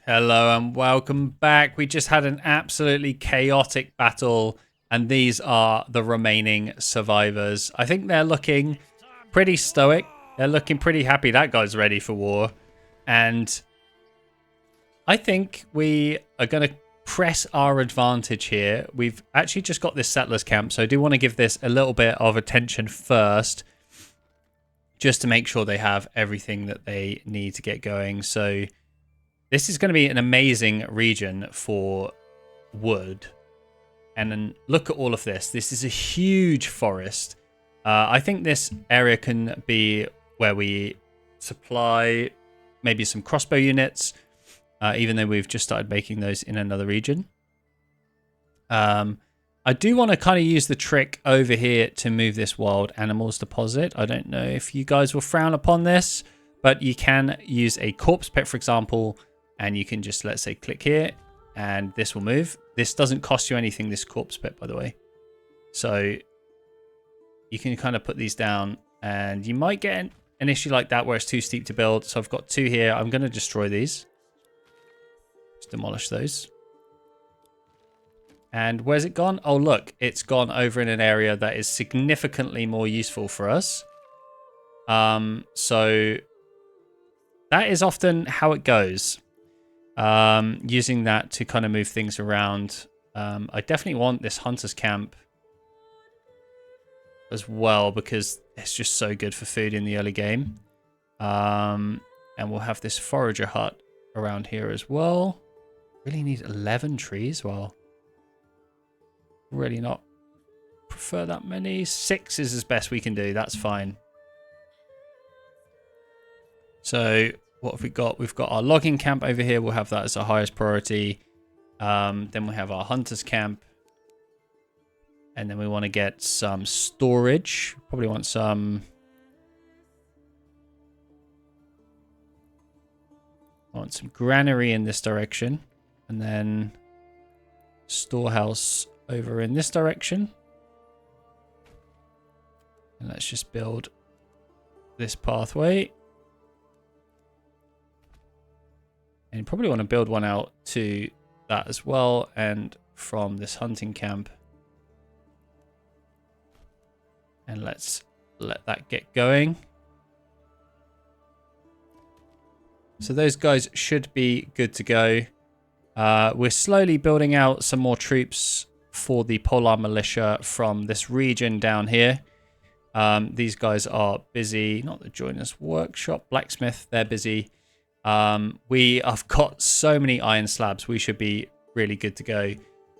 Hello and welcome back. We just had an absolutely chaotic battle, and these are the remaining survivors. I think they're looking pretty stoic. They're looking pretty happy. That guy's ready for war. And I think we are going to press our advantage here. We've actually just got this settlers camp, so I do want to give this a little bit of attention first, just to make sure they have everything that they need to get going. So this is going to be an amazing region for wood. And then look at all of this. This is a huge forest. I think this area can be where we supply maybe some crossbow units, even though we've just started making those in another region. I do want to kind of use the trick over here to move this wild animals deposit. I don't know if you guys will frown upon this, but you can use a corpse pit, for example, and you can just, let's say, click here, and this will move. This doesn't cost you anything, this corpse pit, by the way. So you can kind of put these down, and you might get an issue like that where it's too steep to build. So I've got two here. I'm going to destroy these. Just demolish those. And where's it gone? Oh, look, it's gone over in an area that is significantly more useful for us. So that is often how it goes. Using that to kind of move things around. I definitely want this hunter's camp as well, because it's just so good for food in the early game. And we'll have this forager hut around here as well. Really need 11 trees. Well, really not prefer that many. 6 is as best we can do. That's fine. So what have we got? We've got our logging camp over here. We'll have that as our highest priority. Then we have our hunter's camp. And then we want to get some storage. Probably want some... I want some granary in this direction. And then storehouse over in this direction. And let's just build this pathway. And you probably want to build one out to that as well. And from this hunting camp. And let's let that get going. So those guys should be good to go. We're slowly building out some more troops for the Polar militia from this region down here. These guys are busy. Not the joiners workshop, blacksmith. They're busy. We have got so many iron slabs. We should be really good to go.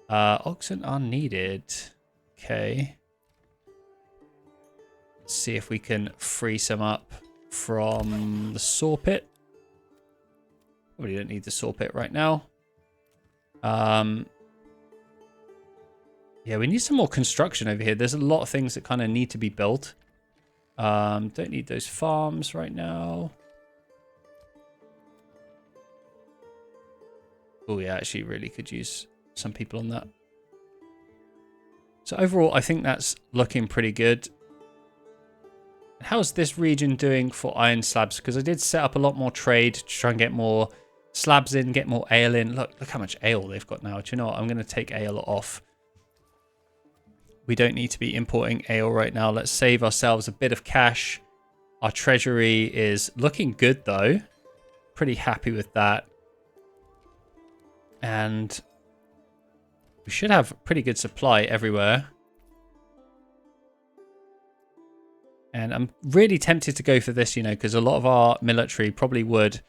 Oxen are needed. Okay. Let's see if we can free some up from the saw pit. We don't need the saw pit right now. Yeah, we need some more construction over here. There's a lot of things that kind of need to be built. Don't need those farms right now. Oh, yeah, actually really could use some people on that. So overall, I think that's looking pretty good. How's this region doing for iron slabs? Because I did set up a lot more trade to try and get more slabs in, get more ale in. Look how much ale they've got now. Do you know what? I'm going to take ale off. We don't need to be importing ale right now. Let's save ourselves a bit of cash. Our treasury is looking good, though. Pretty happy with that. And we should have pretty good supply everywhere. And I'm really tempted to go for this, you know, because a lot of our military probably would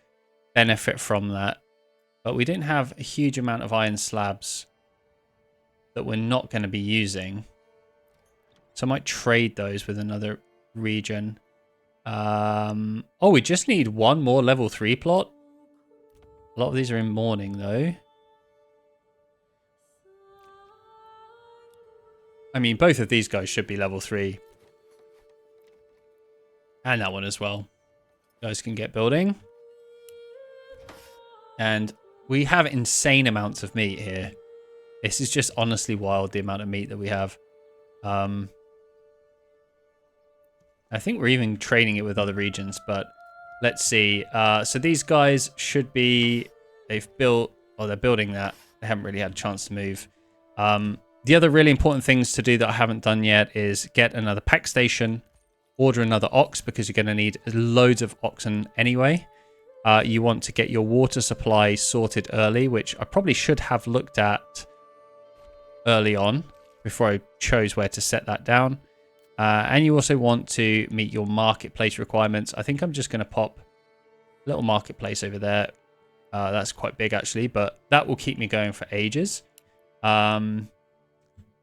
benefit from that. But we didn't have a huge amount of iron slabs that we're not going to be using. So I might trade those with another region. Oh, we just need one more level 3 plot. A lot of these are in mourning, though. I mean, both of these guys should be level 3. And that one as well. Guys can get building. And we have insane amounts of meat here. This is just honestly wild, the amount of meat that we have. I think we're even trading it with other regions, but let's see. So these guys should be They've built, or they're building that. They haven't really had a chance to move. The other really important things to do that I haven't done yet is get another pack station, order another ox because you're going to need loads of oxen anyway. You want to get your water supply sorted early, which I probably should have looked at early on before I chose where to set that down. And you also want to meet your marketplace requirements. I think I'm just going to pop a little marketplace over there. That's quite big actually, but that will keep me going for ages.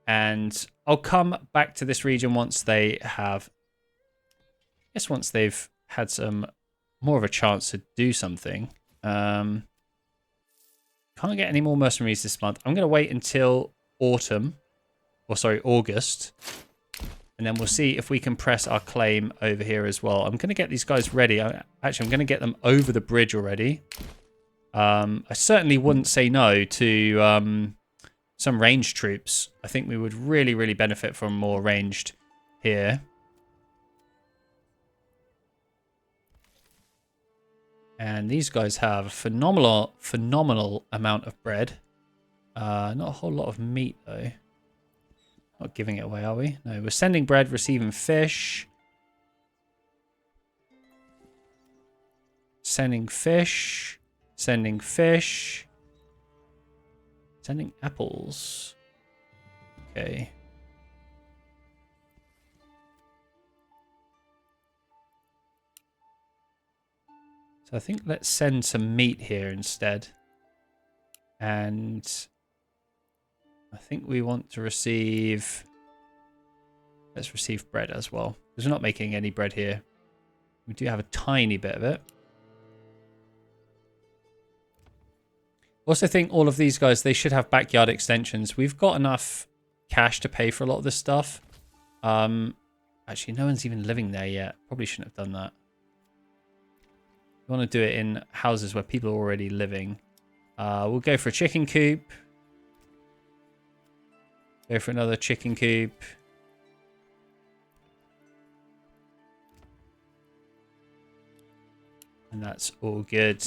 And I'll come back to this region once they have, I guess once they've had some more of a chance to do something. Can't get any more mercenaries this month. I'm going to wait until autumn, or sorry, August. And then we'll see if we can press our claim over here as well. I'm going to get these guys ready. Actually, I'm going to get them over the bridge already. I certainly wouldn't say no to some ranged troops. I think we would really, really benefit from more ranged here. And these guys have a phenomenal amount of bread. Not a whole lot of meat, though. Not giving it away, are we? No, we're sending bread, receiving fish. Sending fish. Sending fish. Sending apples. Okay. So I think let's send some meat here instead. And I think we want to receive... Let's receive bread as well. Because we're not making any bread here. We do have a tiny bit of it. Also think all of these guys, they should have backyard extensions. We've got enough cash to pay for a lot of this stuff. Actually, no one's even living there yet. Probably shouldn't have done that. We want to do it in houses where people are already living. We'll go for a chicken coop. Go for another chicken coop. And that's all good.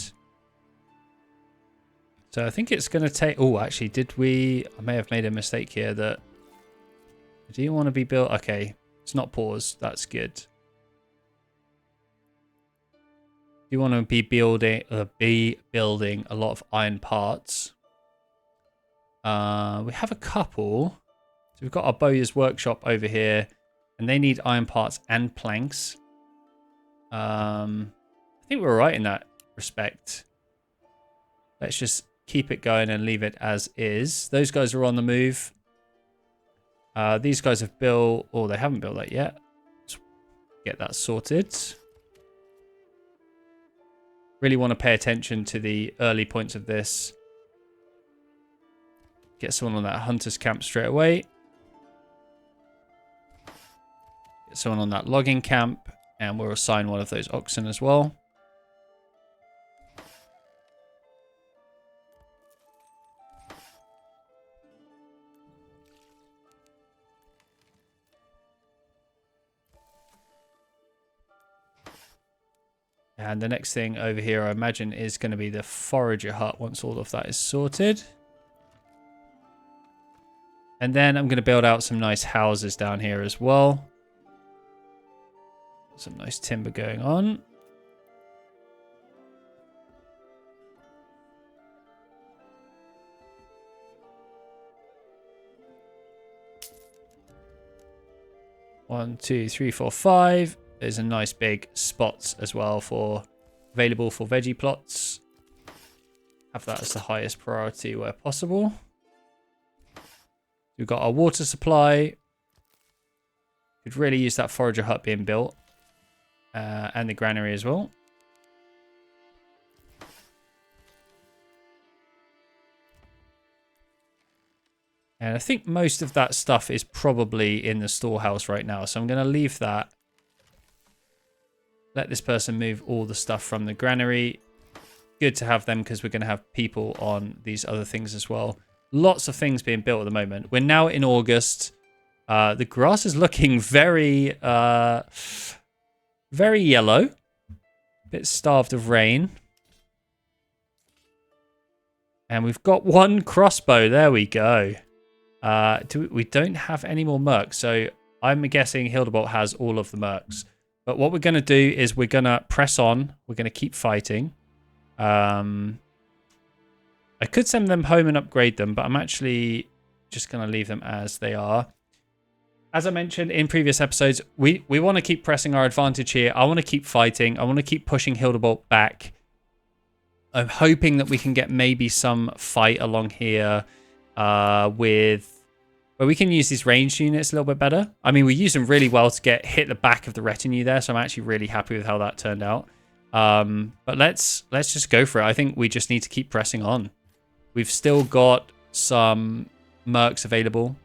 So I think it's going to take... Oh, actually, did we... I may have made a mistake here that... Do you want to be built? Okay, it's not paused. That's good. Do you want to be building a lot of iron parts? We have a couple. So we've got our bowyer's workshop over here. And they need iron parts and planks. I think we're right in that respect. Let's just keep it going and leave it as is. Those guys are on the move. These guys have built... Oh, they haven't built that yet. Let's get that sorted. Really want to pay attention to the early points of this. Get someone on that hunter's camp straight away. Get someone on that logging camp. And we'll assign one of those oxen as well. And the next thing over here, I imagine, is going to be the forager hut once all of that is sorted. And then I'm going to build out some nice houses down here as well. Some nice timber going on. One, two, three, four, five. There's a nice big spots as well for available for veggie plots. Have that as the highest priority where possible. We've got our water supply. Could really use that forager hut being built. And the granary as well. And I think most of that stuff is probably in the storehouse right now. So I'm going to leave that. Let this person move all the stuff from the granary. Good to have them because we're going to have people on these other things as well. Lots of things being built at the moment. We're now in August. The grass is looking very yellow. A bit starved of rain. And we've got one crossbow. There we go. We don't have any more mercs, so I'm guessing Hildebolt has all of the mercs. But what we're going to do is we're going to press on. We're going to keep fighting. I could send them home and upgrade them, but I'm actually just going to leave them as they are. As I mentioned in previous episodes, we want to keep pressing our advantage here. I want to keep fighting. I want to keep pushing Hildebolt back. I'm hoping that we can get maybe some fight along here where we can use these ranged units a little bit better. I mean, we used them really well to hit the back of the retinue there, so I'm actually really happy with how that turned out. But let's just go for it. I think we just need to keep pressing on. We've still got some mercs available.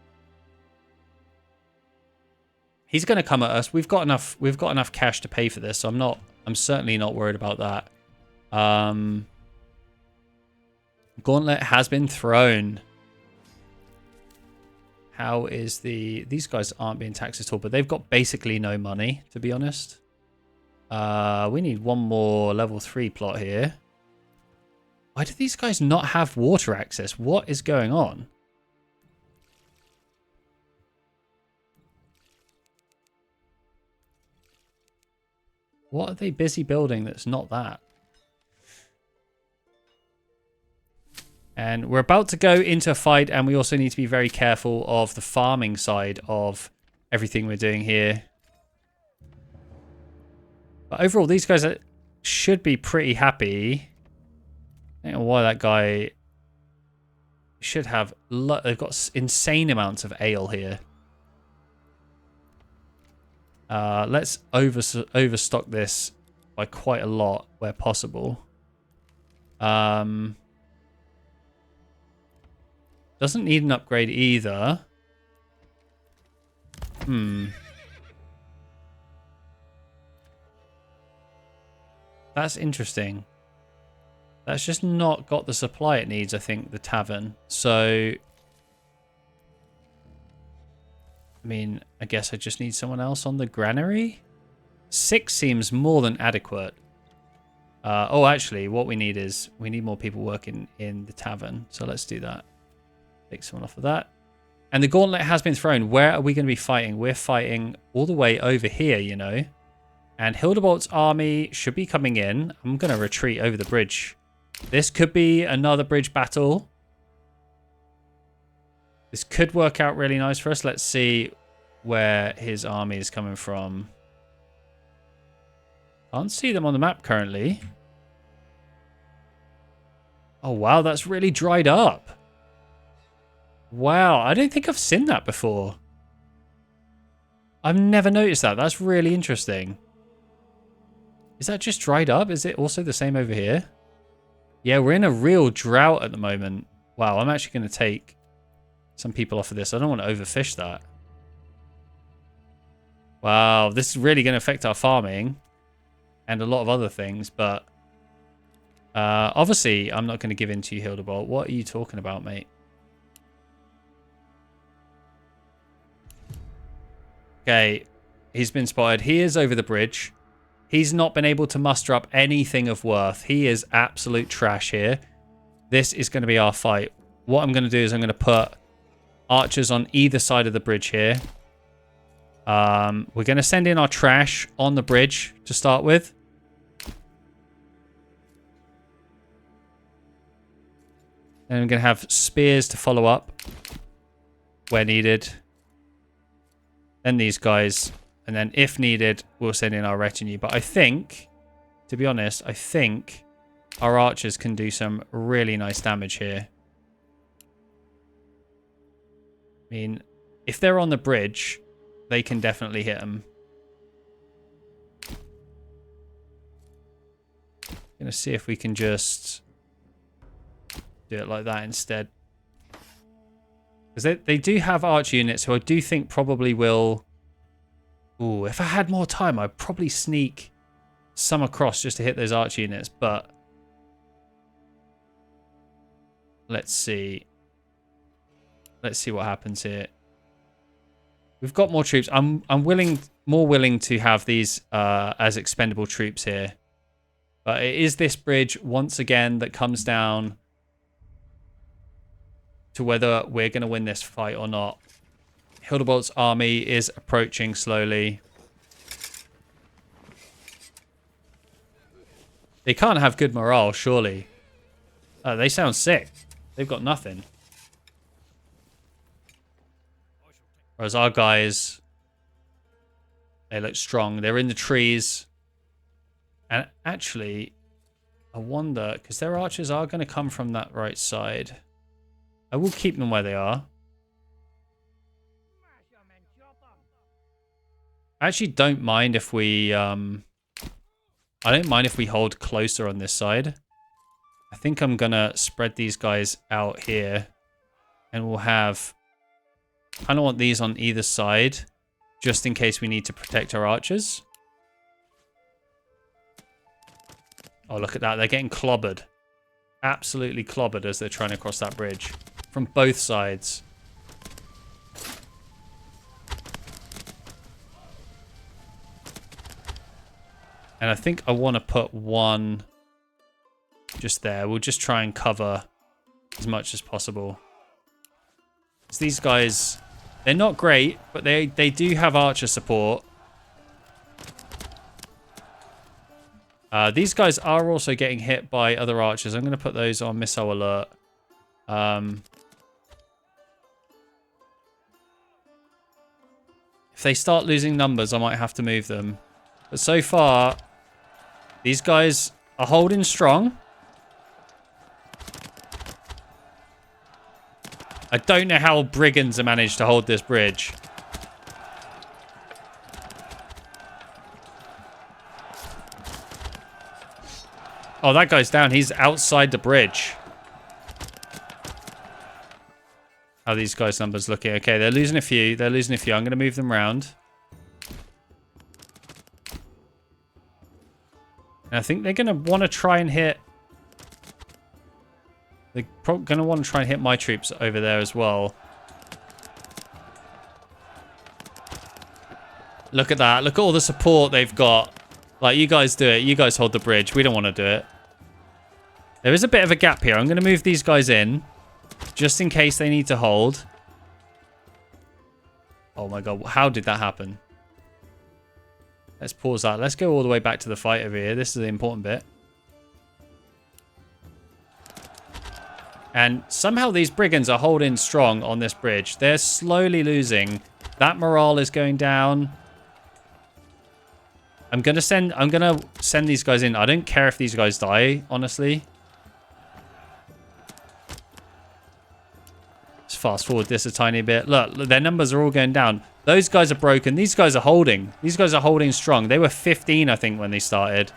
He's going to come at us. We've got enough cash to pay for this, so I'm certainly not worried about that. Gauntlet has been thrown. How is these guys aren't being taxed at all, but they've got basically no money, to be honest. We need one more level 3 plot here. Why do these guys not have water access? What is going on? What are they busy building that's not that? And we're about to go into a fight, and we also need to be very careful of the farming side of everything we're doing here. But overall, these guys should be pretty happy. I don't know why that guy should have... They've got insane amounts of ale here. Let's overstock this by quite a lot where possible. Doesn't need an upgrade either. That's interesting. That's just not got the supply it needs, I think, the tavern. So, I mean, I guess I just need someone else on the granary. 6 seems more than adequate. Oh, actually, what we need is we need more people working in the tavern. So let's do that. Take someone off of that. And the gauntlet has been thrown. Where are we going to be fighting? We're fighting all the way over here, you know. And Hildebolt's army should be coming in. I'm going to retreat over the bridge. This could be another bridge battle. This could work out really nice for us. Let's see where his army is coming from. Can't see them on the map currently. Oh, wow. That's really dried up. Wow. I don't think I've seen that before. I've never noticed that. That's really interesting. Is that just dried up? Is it also the same over here? Yeah, we're in a real drought at the moment. Wow, I'm actually going to take some people off of this. I don't want to overfish that. Wow, this is really going to affect our farming and a lot of other things, but obviously I'm not going to give in to you, Hildebolt. What are you talking about, mate? Okay, he's been spotted. He is over the bridge. He's not been able to muster up anything of worth. He is absolute trash here. This is going to be our fight. What I'm going to do is I'm going to put archers on either side of the bridge here. We're going to send in our trash on the bridge to start with. And I'm going to have spears to follow up where needed. Then these guys... And then, if needed, we'll send in our retinue. But I think, to be honest, I think our archers can do some really nice damage here. I mean, if they're on the bridge, they can definitely hit them. Going to see if we can just do it like that instead. Because they do have archer units, who I do think probably will... Ooh, if I had more time, I'd probably sneak some across just to hit those archer units, but let's see. Let's see what happens here. We've got more troops. I'm more willing to have these as expendable troops here. But it is this bridge once again that comes down to whether we're going to win this fight or not. Hildebolt's army is approaching slowly. They can't have good morale, surely. They sound sick. They've got nothing. Whereas our guys, they look strong. They're in the trees. And actually, I wonder, because their archers are going to come from that right side. I will keep them where they are. I actually don't mind if we... I don't mind if we hold closer on this side. I think I'm going to spread these guys out here. And we'll have... I kind of want these on either side. Just in case we need to protect our archers. Oh, look at that. They're getting clobbered. Absolutely clobbered as they're trying to cross that bridge. From both sides. And I think I want to put one just there. We'll just try and cover as much as possible. So these guys, they're not great, but they do have archer support. These guys are also getting hit by other archers. I'm going to put those on missile alert. If they start losing numbers, I might have to move them. But so far, these guys are holding strong. I don't know how brigands have managed to hold this bridge. Oh, that guy's down. He's outside the bridge. How are these guys' numbers looking? Okay, they're losing a few. They're losing a few. I'm going to move them around. And I think they're going to want to try and hit... They're probably going to want to try and hit my troops over there as well. Look at that. Look at all the support they've got. Like, you guys do it. You guys hold the bridge. We don't want to do it. There is a bit of a gap here. I'm going to move these guys in. Just in case they need to hold. Oh my god. How did that happen? Let's pause that. Let's go all the way back to the fight over here. This is the important bit. And somehow these brigands are holding strong on this bridge. They're slowly losing. That morale is going down. I'm gonna send these guys in. I don't care if these guys die, honestly. Let's fast forward this a tiny bit. Look, their numbers are all going down. Those guys are broken. These guys are holding. These guys are holding strong. They were 15, I think, when they started.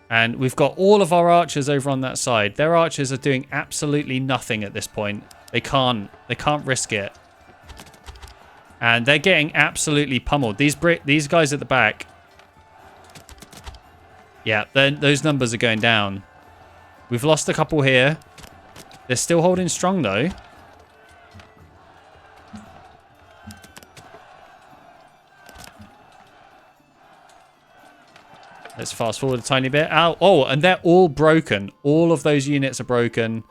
And we've got all of our archers over on that side. Their archers are doing absolutely nothing at this point. They can't risk it. And they're getting absolutely pummeled. These guys at the back. Yeah, those numbers are going down. We've lost a couple here. They're still holding strong, though. Let's fast forward a tiny bit. Oh, and they're all broken. All of those units are broken.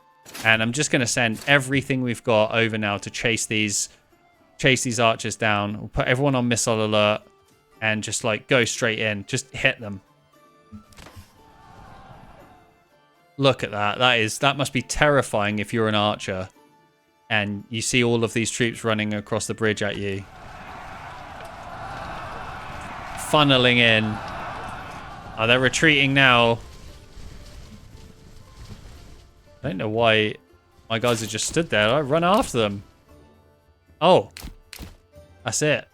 And I'm just going to send everything we've got over now to chase these archers down. We'll put everyone on missile alert and just like go straight in. Just hit them. Look at that. That must be terrifying if you're an archer and you see all of these troops running across the bridge at you. Funneling in. Oh, they're retreating now. I don't know why my guys have just stood there. I run after them. Oh, that's it.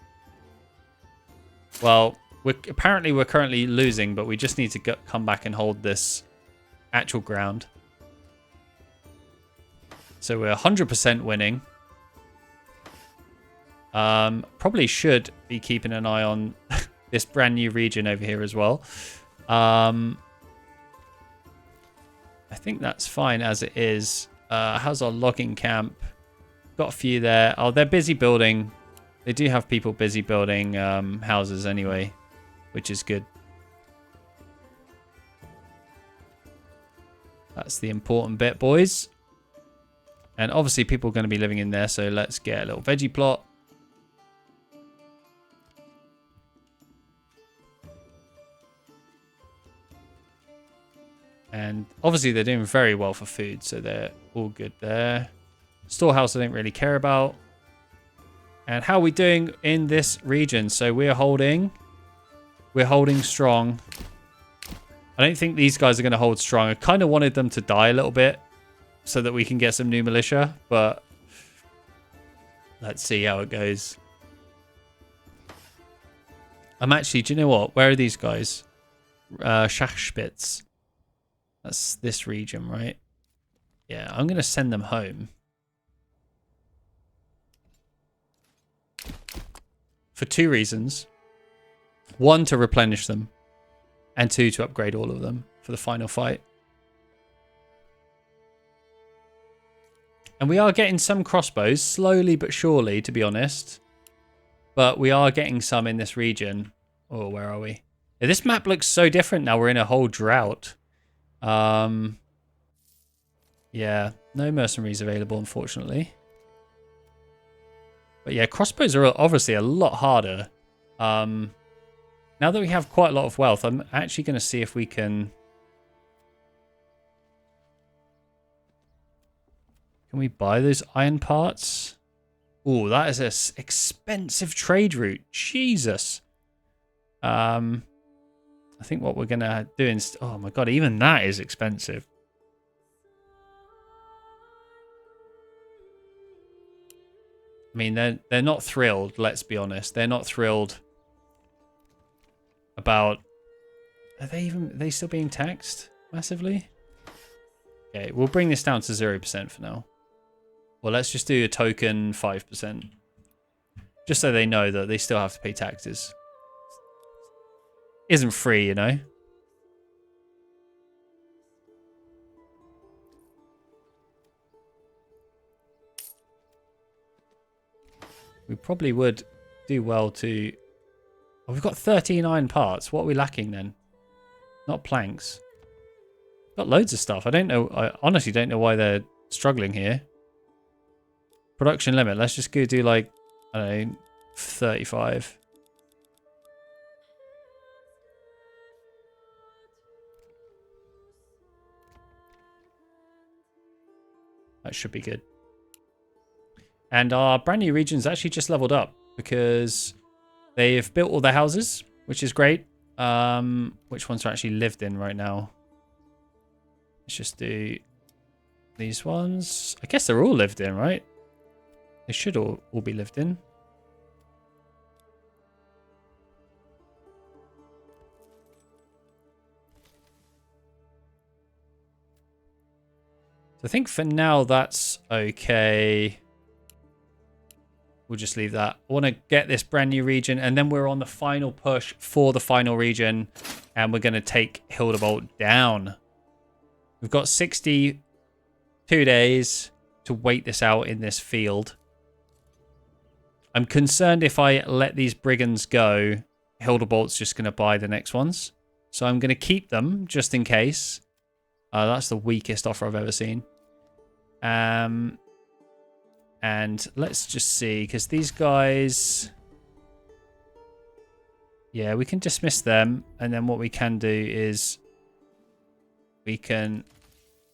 Well, we're currently losing, but we just need to come back and hold this actual ground. So we're 100% winning. Probably should be keeping an eye on this brand new region over here as well. I think that's fine as it is. How's our logging camp? Got a few there. Oh, they're busy building. They do have people busy building houses anyway, which is good. That's the important bit, boys. And obviously people are going to be living in there, so let's get a little veggie plot. And obviously they're doing very well for food, so they're all good there. Storehouse I don't really care about. And how are we doing in this region? So we're holding strong. I don't think these guys are going to hold strong. I kind of wanted them to die a little bit so that we can get some new militia, but let's see how it goes. I'm actually, do you know what? Where are these guys? Schachspitz. That's this region, right? Yeah, I'm going to send them home. For 2 reasons. 1, to replenish them. And 2, to upgrade all of them for the final fight. And we are getting some crossbows, slowly but surely, to be honest. But we are getting some in this region. Oh, where are we? Yeah, this map looks so different now. We're in a whole drought. Yeah, no mercenaries available, unfortunately. But yeah, crossbows are obviously a lot harder. Now that we have quite a lot of wealth, I'm actually going to see if we can... Can we buy those iron parts? Oh, that is an expensive trade route. Jesus. I think what we're going to do is... Oh my god, even that is expensive. I mean, they're not thrilled, let's be honest. They're not thrilled about... Are they still being taxed massively? Okay, we'll bring this down to 0% for now. Well, let's just do a token 5%. Just so they know that they still have to pay taxes. Isn't free, you know? We probably would do well to... Oh, we've got 13 iron parts. What are we lacking then? Not planks. Got loads of stuff. I don't know. I honestly don't know why they're struggling here. Production limit. Let's just go do like, I don't know, 35. That should be good. And our brand new region's actually just leveled up because they've built all their houses, which is great. Which ones are actually lived in right now? Let's just do these ones. I guess they're all lived in, right? They should all be lived in. So I think for now that's okay. We'll just leave that. I want to get this brand new region, and then we're on the final push for the final region, and we're going to take Hildebolt down. We've got 62 days to wait this out in this field. I'm concerned if I let these brigands go, Hildebolt's just going to buy the next ones. So I'm going to keep them just in case. That's the weakest offer I've ever seen. And let's just see, because these guys... Yeah, we can dismiss them. And then what we can do is we can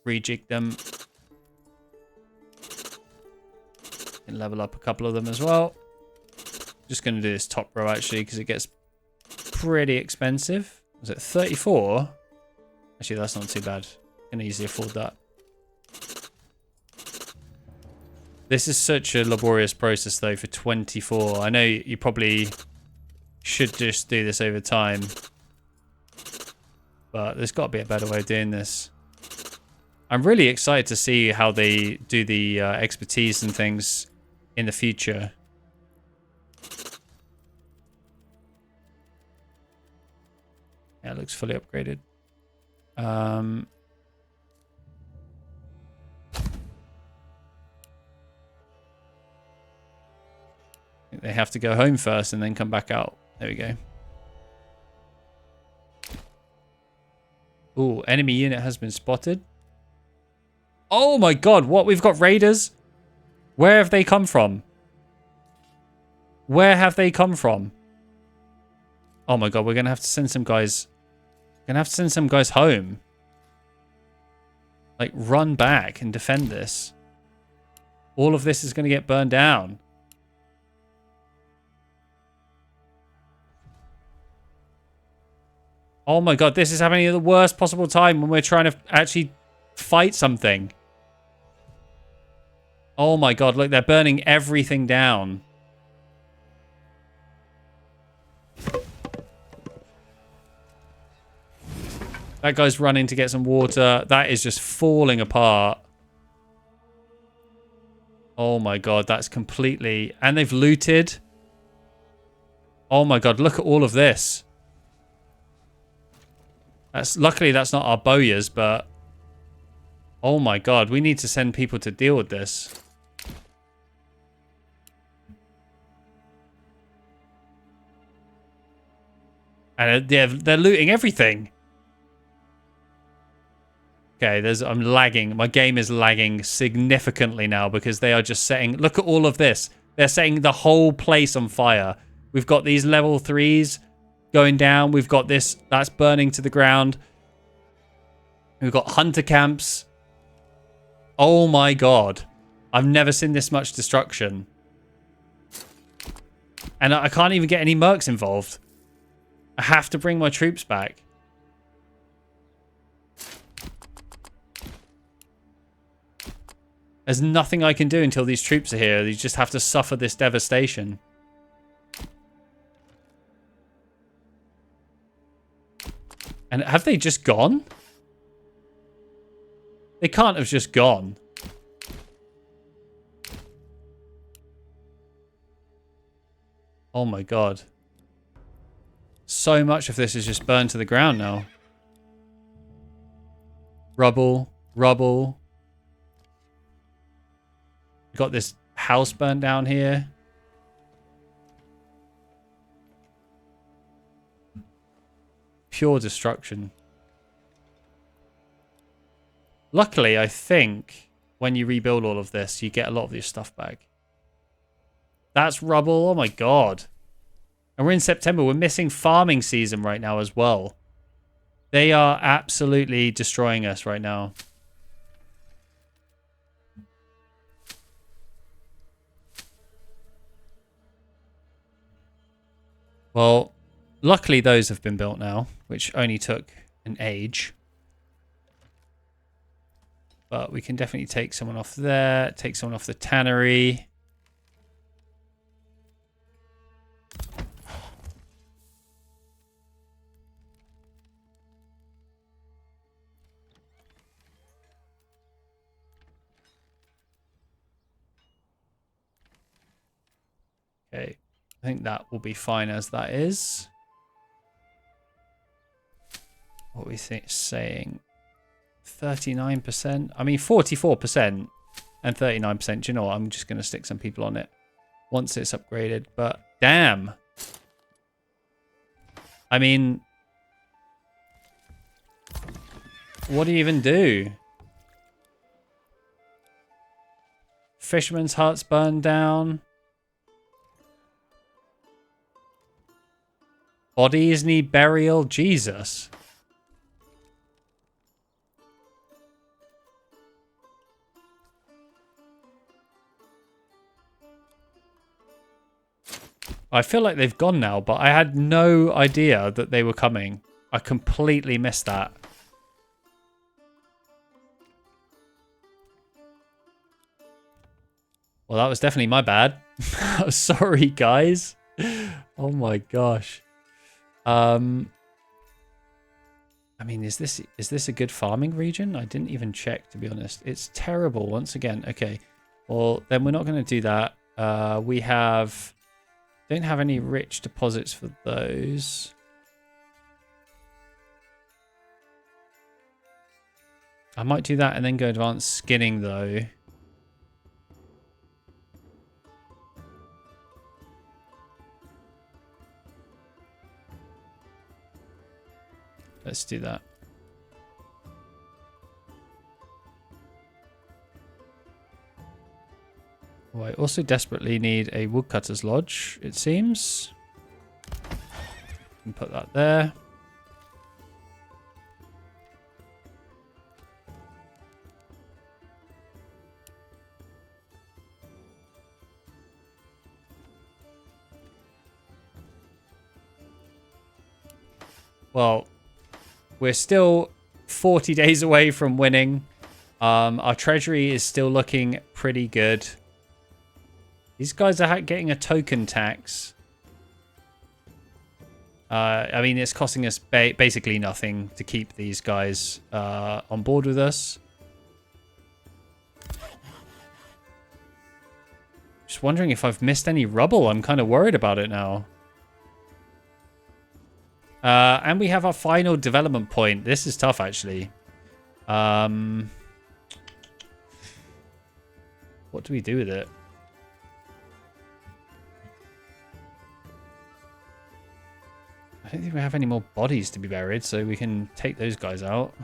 rejig them. And level up a couple of them as well. Just going to do this top row, actually, because it gets pretty expensive. Was it 34? Actually, that's not too bad. Can easily afford that. This is such a laborious process, though, for 24. I know you probably should just do this over time. But there's got to be a better way of doing this. I'm really excited to see how they do the expertise and things in the future. Yeah, it looks fully upgraded. They have to go home first and then come back out. There we go. Ooh, enemy unit has been spotted. Oh my god, what? We've got raiders? Where have they come from? Where have they come from? Oh my god, we're going to have to send some guys... We're going to have to send some guys home. Like, run back and defend this. All of this is going to get burned down. Oh my god, this is happening at the worst possible time when we're trying to actually fight something. Oh my god, look, they're burning everything down. That guy's running to get some water. That is just falling apart. Oh my god, that's completely... And they've looted. Oh my god, look at all of this. Luckily, that's not our bowyers, but... Oh my god, we need to send people to deal with this. And they're looting everything. Okay, I'm lagging. My game is lagging significantly now because they are just setting... Look at all of this. They're setting the whole place on fire. We've got these level 3s going down. We've got this. That's burning to the ground. We've got hunter camps. Oh my god. I've never seen this much destruction. And I can't even get any mercs involved. I have to bring my troops back. There's nothing I can do until these troops are here. You just have to suffer this devastation. And have they just gone? They can't have just gone. Oh my god. So much of this is just burned to the ground now. Rubble, rubble. Got this house burned down here. Pure destruction. Luckily, I think when you rebuild all of this, you get a lot of your stuff back. That's rubble. Oh my god. And we're in September. We're missing farming season right now as well. They are absolutely destroying us right now. Well, luckily those have been built now, which only took an age. But we can definitely take someone off there, take someone off the tannery. Okay, I think that will be fine as that is. What we think saying 39%. I mean 44% and 39%. Do you know what? I'm just going to stick some people on it once it's upgraded. But damn. I mean, what do you even do? Fisherman's huts burned down. Bodies need burial. Jesus. I feel like they've gone now, but I had no idea that they were coming. I completely missed that. Well, that was definitely my bad. Sorry, guys. Oh my gosh. I mean, is this a good farming region? I didn't even check, to be honest. It's terrible once again. Okay. Well, then we're not going to do that. We don't have any rich deposits for those. I might do that and then go advanced skinning though. Let's do that. Oh, I also desperately need a woodcutter's lodge, it seems. And put that there. Well, we're still 40 days away from winning. Our treasury is still looking pretty good. These guys are getting a token tax. I mean, it's costing us basically nothing to keep these guys on board with us. Just wondering if I've missed any rubble. I'm kind of worried about it now. And we have our final development point. This is tough, actually. What do we do with it? I don't think we have any more bodies to be buried, so we can take those guys out.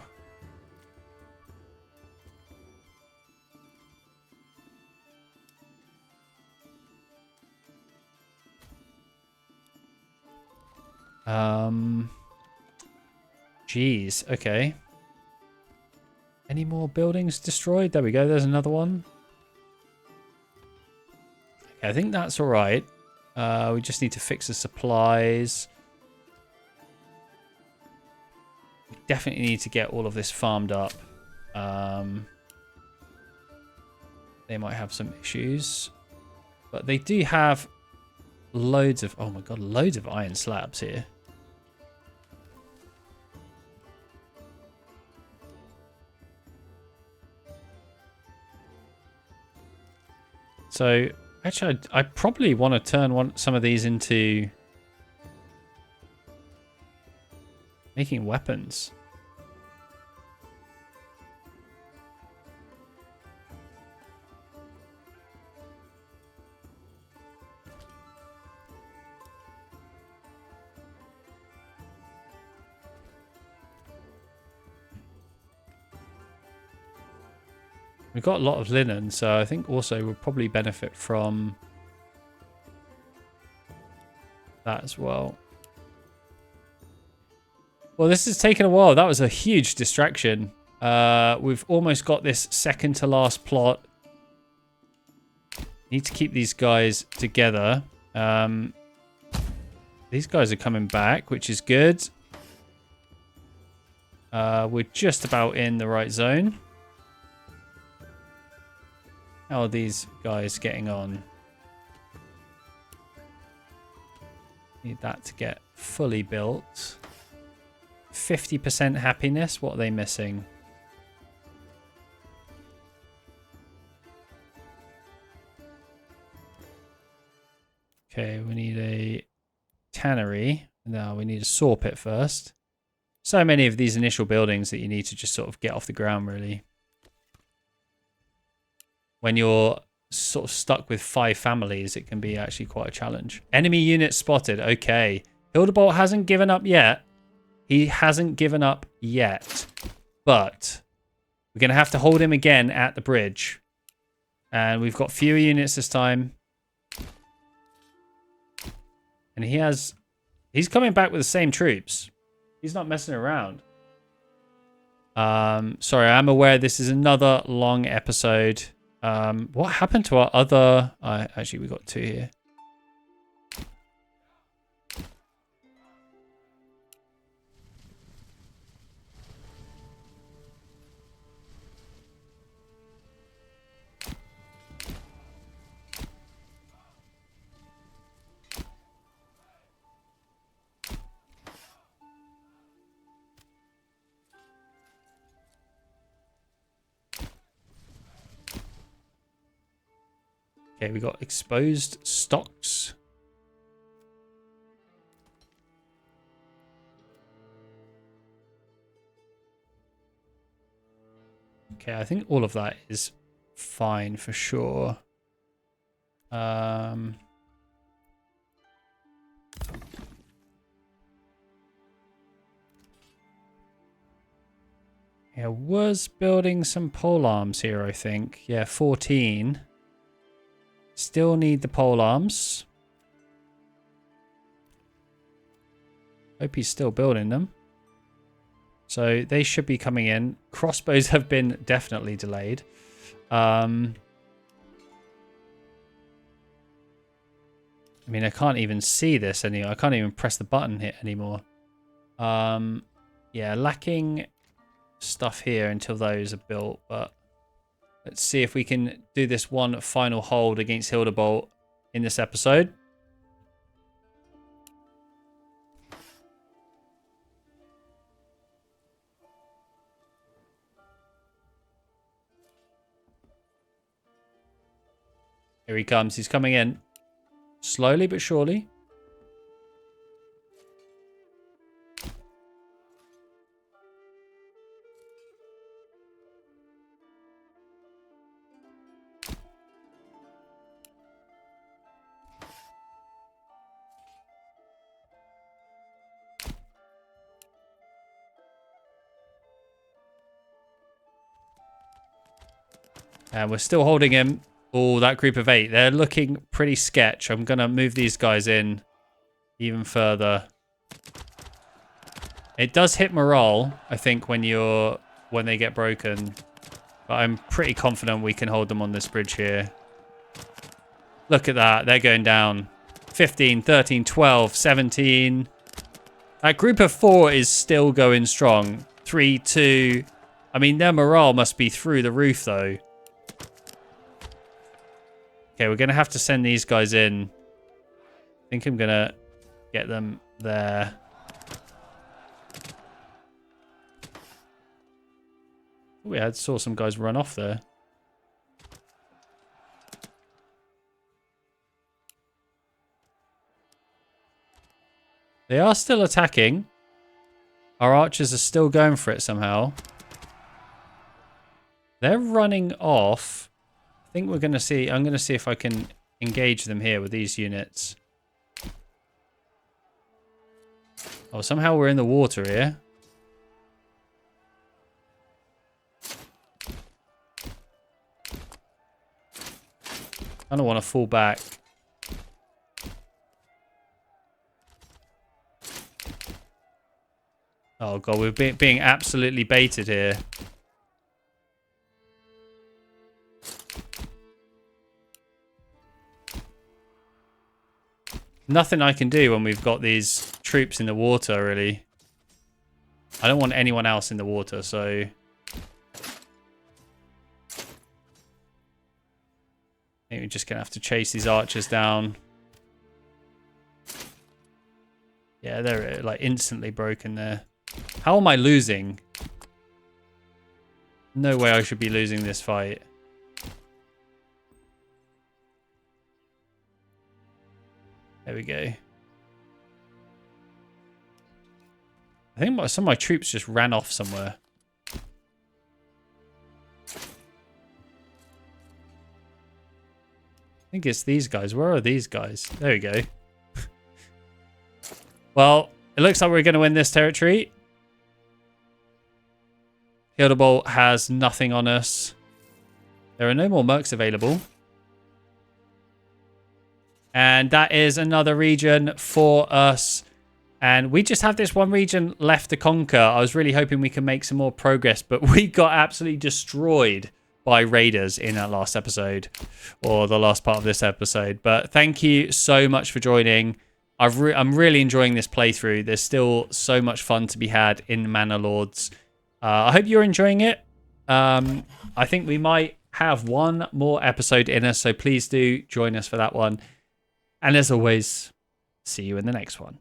Jeez, okay. Any more buildings destroyed? There we go, there's another one. Okay, I think that's all right. We just need to fix the supplies. We definitely need to get all of this farmed up. They might have some issues. But they do have loads of... Oh my god, loads of iron slabs here. So, actually, I probably want to turn some of these into making weapons. We've got a lot of linen, so I think also we'll probably benefit from that as well. Well, this has taken a while. That was a huge distraction. We've almost got this second to last plot. Need to keep these guys together. These guys are coming back, which is good. We're just about in the right zone. How are these guys getting on? Need that to get fully built. 50% happiness. What are they missing? Okay, we need a tannery. No, we need a saw pit first. So many of these initial buildings that you need to just sort of get off the ground, really. When you're sort of stuck with 5 families, it can be actually quite a challenge. Enemy unit spotted. Okay. Hildebolt hasn't given up yet. He hasn't given up yet. But we're going to have to hold him again at the bridge. And we've got fewer units this time. And he's coming back with the same troops. He's not messing around. Sorry, I'm aware this is another long episode. What happened to our other... actually, we got 2 here. Okay, we got exposed stocks. Okay, I think all of that is fine for sure. I was building some pole arms here, I think. Yeah, 14. Still need the pole arms. Hope he's still building them. So they should be coming in. Crossbows have been definitely delayed. I mean, I can't even see this anymore. I can't even press the button hit anymore. Yeah, lacking stuff here until those are built. But let's see if we can do this one final hold against Hildebolt in this episode. Here he comes. He's coming in. Slowly but surely. And we're still holding him. Oh, that group of 8. They're looking pretty sketch. I'm going to move these guys in even further. It does hit morale, I think, when they get broken. But I'm pretty confident we can hold them on this bridge here. Look at that. They're going down. 15, 13, 12, 17. That group of 4 is still going strong. 3, 2. I mean, their morale must be through the roof, though. Okay, we're going to have to send these guys in. I think I'm going to get them there. We saw some guys run off there. They are still attacking. Our archers are still going for it somehow. They're running off. I think we're going to see... I'm going to see if I can engage them here with these units. Oh, somehow we're in the water here. I don't want to fall back. Oh, God, we're being absolutely baited here. Nothing I can do when we've got these troops in the water, really. I don't want anyone else in the water, so... I think we're just going to have to chase these archers down. Yeah, they're like instantly broken there. How am I losing? No way I should be losing this fight. There we go. I think some of my troops just ran off somewhere. I think it's these guys. Where are these guys? There we go. Well, it looks like we're going to win this territory. Hildebolt has nothing on us. There are no more mercs available. And that is another region for us. And we just have this one region left to conquer. I was really hoping we can make some more progress, but we got absolutely destroyed by raiders in that last episode, or the last part of this episode. But thank you so much for joining. I'm really enjoying this playthrough. There's still so much fun to be had in Manor Lords. I hope you're enjoying it. I think we might have one more episode in us, so please do join us for that one. And as always, see you in the next one.